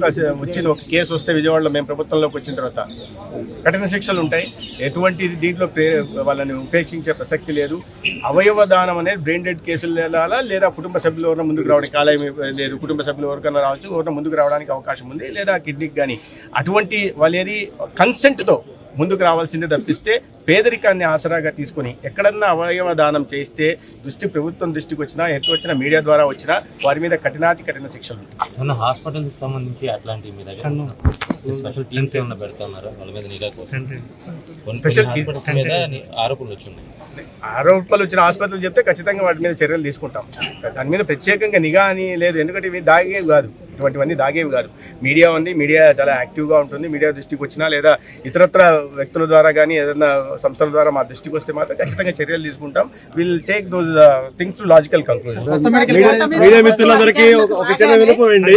వచ్చిన ఒక కేసు వస్తే విజయవాడలో మేము ప్రభుత్వంలోకి వచ్చిన తర్వాత కఠిన శిక్షలు ఉంటాయి. ఎటువంటి దీంట్లో వాళ్ళని ఉపేక్షించే ప్రసక్తి లేదు. అవయవ దానం అనేది బ్రెయిన్ డెడ్ కేసులు వెళ్ళాలా, లేదా కుటుంబ సభ్యులు ఎవరైనా ముందుకు రావడానికి కాలేయం లేదు, కుటుంబ సభ్యులు ఎవరికైనా రావచ్చు, ఎవరైనా ముందుకు రావడానికి అవకాశం ఉంది, లేదా కిడ్నీకి కానీ అటువంటి వాళ్ళేది కన్సెంట్తో ముందుకు రావాల్సిందే తప్పిస్తే పేదరికాన్ని ఆసరాగా తీసుకొని ఎక్కడన్నా అవయవ దానం చేస్తే ప్రభుత్వం దృష్టికి వచ్చినా ఎటు వచ్చినా మీడియా ద్వారా వచ్చినా వారి మీద కఠిన శిక్షలు ఉంటాయి. హాస్పిటల్ సంబంధించి అట్లాంటి మీ దగ్గర స్పెషల్ టీమ్స్ ఏమైనా పెడతారు వాళ్ళ మీద నిఘా స్పెషల్ ఆరోపణలు వచ్చినాయి. ఆరోపణలు వచ్చిన ఆసుపత్రులు చెప్తే ఖచ్చితంగా వాటి మీద చర్యలు తీసుకుంటాం. దాని మీద ప్రత్యేకంగా నిఘా అని లేదు, ఎందుకంటే ఇవి దాగేవి కాదు, ఇటువంటివన్నీ దాగేవి కాదు. మీడియా ఉంది, మీడియా చాలా యాక్టివ్గా ఉంటుంది. మీడియా దృష్టికి వచ్చినా లేదా ఇతరత్ర వ్యక్తుల ద్వారా కానీ ఏదైనా సంస్థల ద్వారా మా దృష్టికి వస్తే మాత్రం ఖచ్చితంగా చర్యలు తీసుకుంటాం. Will take those things to logical conclusion. Media మిత్రులందరికీ ఒక చిన్న విన్నపమండి,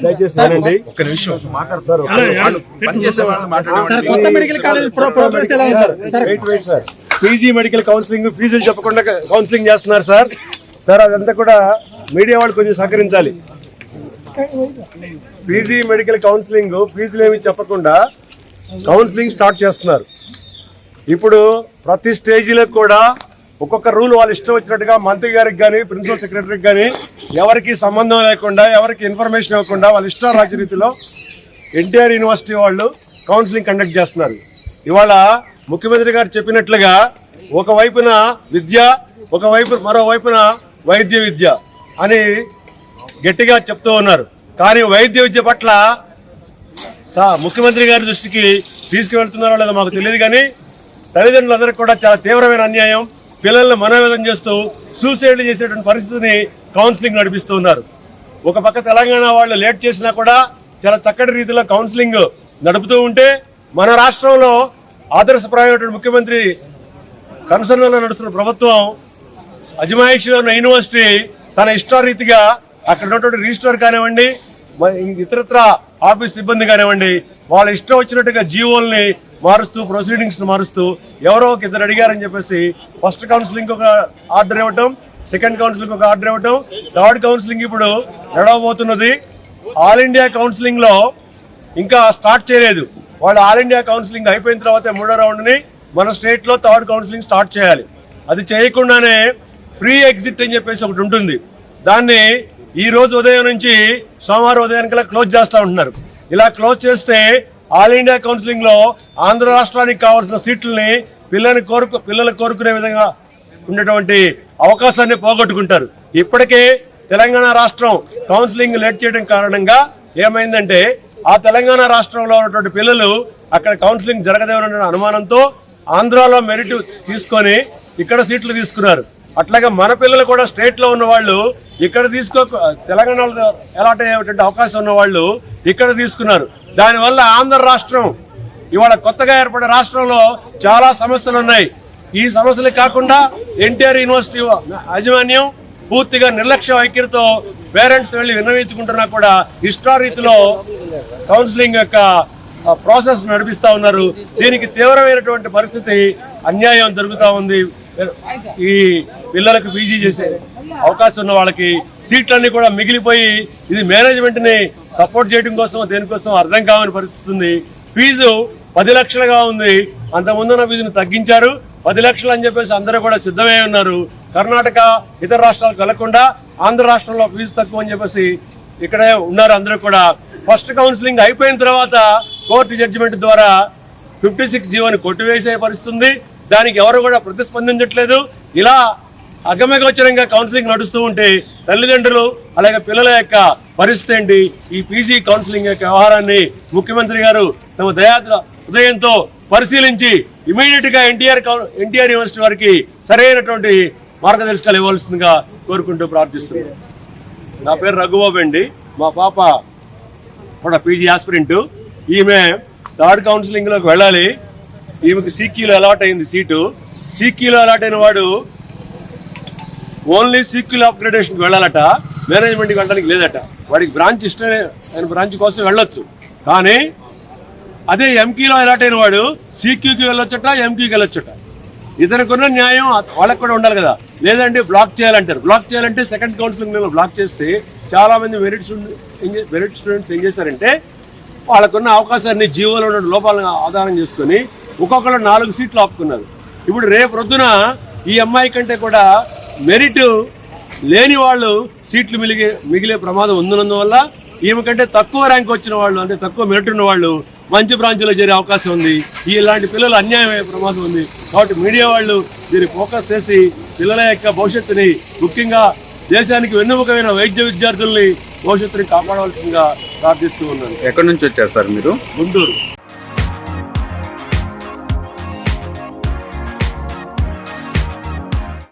దయచేసి ఒక్క నిమిషం మాట్లాడతారు. పీజీ మెడికల్ కౌన్సిలింగ్ ఫీజులు చెప్పకుండా కౌన్సిలింగ్ చేస్తున్నారు సార్. అదంతా కూడా మీడియా వాళ్ళు కొంచెం సహకరించాలి. పీజీ మెడికల్ కౌన్సిలింగ్ ఫీజులు ఏమి చెప్పకుండా కౌన్సిలింగ్ స్టార్ట్ చేస్తున్నారు. ఇప్పుడు ప్రతి స్టేజీలో కూడా ఒక్కొక్క రూల్ వాళ్ళు ఇష్టం వచ్చినట్టుగా మంత్రి గారికి కానీ ప్రిన్సిపల్ సెక్రటరీకి కానీ ఎవరికి సంబంధం లేకుండా, ఎవరికి ఇన్ఫర్మేషన్ ఇవ్వకుండా వాళ్ళ ఇష్ట రాజనీతిలో ఎన్టీఆర్ యూనివర్సిటీ వాళ్ళు కౌన్సిలింగ్ కండక్ట్ చేస్తున్నారు. ఇవాళ ముఖ్యమంత్రి గారు చెప్పినట్లుగా ఒకవైపున విద్య, మరోవైపున వైద్య విద్య అని గట్టిగా చెప్తూ ఉన్నారు. కానీ వైద్య విద్య పట్ల ముఖ్యమంత్రి గారి దృష్టికి తీసుకువెళ్తున్నారో లేదో మాకు తెలియదు. కానీ తల్లిదండ్రులందరికీ కూడా చాలా తీవ్రమైన అన్యాయం, పిల్లల్ని మనోవేదన చేస్తూ సూసైడ్ చేసేటువంటి పరిస్థితిని కౌన్సిలింగ్ నడిపిస్తూ ఉన్నారు. ఒక పక్క తెలంగాణ వాళ్ళు లేట్ చేసినా కూడా చాలా చక్కటి రీతిలో కౌన్సిలింగ్ నడుపుతూ ఉంటే, మన రాష్ట్రంలో ఆదర్శప్రాయమైన ముఖ్యమంత్రి కన్సర్న్లో నడుస్తున్న ప్రభుత్వం అజమాయిషిలో ఉన్న యూనివర్సిటీ తన ఇష్టారీతిగా అక్కడ ఉన్నటువంటి రిజిస్ట్రార్ కానివ్వండి, ఇతరత్ర ఆఫీస్ సిబ్బంది కానివ్వండి, వాళ్ళ ఇష్టం వచ్చినట్టుగా జీవోల్ని మారుస్తూ, ప్రొసీడింగ్స్ మారుస్తూ ఎవరో ఒక ఇద్దరు అడిగారని చెప్పేసి ఫస్ట్ కౌన్సిలింగ్ ఒక ఆర్డర్ ఇవ్వటం, సెకండ్ కౌన్సిలింగ్ ఒక ఆర్డర్ ఇవ్వటం, థర్డ్ కౌన్సిలింగ్ ఇప్పుడు నడవబోతున్నది. ఆల్ ఇండియా కౌన్సిలింగ్ లో ఇంకా స్టార్ట్ చేయలేదు. వాళ్ళు ఆల్ ఇండియా కౌన్సిలింగ్ అయిపోయిన తర్వాత మూడో రౌండ్ ని మన స్టేట్ లో థర్డ్ కౌన్సిలింగ్ స్టార్ట్ చేయాలి. అది చేయకుండానే ఫ్రీ ఎగ్జిట్ అని చెప్పేసి ఒకటి ఉంటుంది. దాన్ని ఈ రోజు ఉదయం నుంచి సోమవారం ఉదయానికల్లా క్లోజ్ చేస్తూ ఉంటున్నారు. ఇలా క్లోజ్ చేస్తే ఆల్ ఇండియా కౌన్సిలింగ్ లో ఆంధ్ర రాష్ట్రానికి కావాల్సిన సీట్లని పిల్లలు కోరుకునే విధంగా ఉన్నటువంటి అవకాశాన్ని పోగొట్టుకుంటారు. ఇప్పటికే తెలంగాణ రాష్ట్రం కౌన్సిలింగ్ లేట్ చేయడం కారణంగా ఏమైందంటే, ఆ తెలంగాణ రాష్ట్రంలో ఉన్నటువంటి పిల్లలు అక్కడ కౌన్సిలింగ్ జరగదేమన్న అనుమానంతో ఆంధ్రాలో మెరిట్ తీసుకొని ఇక్కడ సీట్లు తీసుకున్నారు. అట్లాగే మన పిల్లలు కూడా స్టేట్ లో ఉన్న వాళ్ళు ఇక్కడ తెలంగాణలో అలాట్ అయ్యేటువంటి అవకాశం ఉన్న వాళ్ళు ఇక్కడ తీసుకున్నారు. దానివల్ల ఆంధ్ర రాష్ట్రం ఇవాళ కొత్తగా ఏర్పడే రాష్ట్రంలో చాలా సమస్యలు ఉన్నాయి. ఈ సమస్యలు కాకుండా ఎన్టీఆర్ యూనివర్సిటీ యాజమాన్యం పూర్తిగా నిర్లక్ష్య వైఖరితో పేరెంట్స్ వెళ్లి విన్నవించుకుంటున్నా కూడా ఇష్టారీతిలో కౌన్సిలింగ్ యొక్క ప్రాసెస్ నడిపిస్తా ఉన్నారు. దీనికి తీవ్రమైనటువంటి పరిస్థితి, అన్యాయం జరుగుతూ ఉంది. ఈ పిల్లలకు పీజీ చేసే అవకాశం ఉన్న వాళ్ళకి సీట్లన్నీ కూడా మిగిలిపోయి, ఇది మేనేజ్మెంట్ ని సపోర్ట్ చేయడం కోసం దేనికోసం అర్థం కావని పరిస్థితి ఉంది. ఫీజు 10 లక్షలుగా ఉంది. అంతకుముందున్న ఫీజును తగ్గించారు. 10 లక్షలు అని చెప్పేసి అందరూ కూడా సిద్ధమై ఉన్నారు. కర్ణాటక ఇతర రాష్ట్రాలకు వెళ్లకుండా ఆంధ్ర రాష్ట్రంలో ఫీజు తక్కువ అని చెప్పేసి ఇక్కడే ఉన్నారు అందరూ కూడా. ఫస్ట్ కౌన్సిలింగ్ అయిపోయిన తర్వాత కోర్టు జడ్జిమెంట్ ద్వారా 56 జీవోని కొట్టివేసే పరిస్థితి ఉంది. దానికి ఎవరు కూడా ప్రతిస్పందించట్లేదు. ఇలా అగమ్యగోచరంగా కౌన్సిలింగ్ నడుస్తూ ఉంటే తల్లిదండ్రులు అలాగే పిల్లల యొక్క పరిస్థితి ఏంటి? ఈ పీజీ కౌన్సిలింగ్ యొక్క వ్యవహారాన్ని ముఖ్యమంత్రి గారు తమ ఉదయంతో పరిశీలించి ఇమీడియట్ గా ఎన్టీఆర్ యూనివర్సిటీ వారికి సరైనటువంటి మార్గదర్శకాలు ఇవ్వాల్సిందిగా కోరుకుంటూ ప్రార్థిస్తున్నాను. నా పేరు రఘుబాబు అండి. మా పాప కూడా పీజీ ఆస్పిరెంట్. ఈమె థర్డ్ కౌన్సిలింగ్ లోకి వెళ్ళాలి. ఈమెకి సీక్యూలో అలాట్ అయింది సీటు. సీక్యూలో అలాట్ అయిన వాడు ఓన్లీ సీక్యూలో అప్గ్రేడేషన్కి వెళ్ళాలట, మేనేజ్మెంట్కి వెళ్ళడానికి లేదట. వాడికి బ్రాంచ్ ఇష్టమే, ఆయన బ్రాంచ్ కోసం వెళ్ళొచ్చు. కానీ అదే ఎంకీలో అలాట్ అయిన వాడు సీక్యూకి వెళ్ళొచ్చట, ఎంకీకి వెళ్ళొచ్చట. ఇతనికున్న న్యాయం వాళ్ళకు కూడా ఉండాలి కదా. లేదంటే బ్లాక్ చేయాలంటారు. బ్లాక్ చేయాలంటే సెకండ్ కౌన్సిలింగ్ మేము బ్లాక్ చేస్తే చాలా మంది మెరిట్ స్టూడెంట్స్ ఏం చేశారంటే వాళ్ళకున్న అవకాశాన్ని జీవోలో ఉన్న లోపాలను ఆధారం చేసుకొని ఒక్కొక్కరు 4 సీట్లు ఆపుకున్నారు. ఇప్పుడు రేపు రొద్దున ఈ అమ్మాయి కంటే కూడా మెరిట్ లేని వాళ్ళు సీట్లు మిగిలే ప్రమాదం ఉన్నందువల్ల ఈమె కంటే తక్కువ ర్యాంక్ వచ్చిన వాళ్ళు, అంటే తక్కువ మెరిట్ ఉన్న వాళ్ళు మంచి బ్రాంచ్లో చేరే అవకాశం ఉంది. ఇలాంటి పిల్లలు అన్యాయం అయ్యే ప్రమాదం ఉంది. కాబట్టి మీడియా వాళ్ళు దీన్ని ఫోకస్ చేసి పిల్లల యొక్క భవిష్యత్తుని, ముఖ్యంగా దేశానికి వెన్నెముకమైన వైద్య విద్యార్థుల్ని భవిష్యత్తుని కాపాడవలసిందిగా ప్రార్థిస్తూ ఉన్నాను. ఎక్కడి నుంచి వచ్చారు సార్ మీరు? గుంటూరు.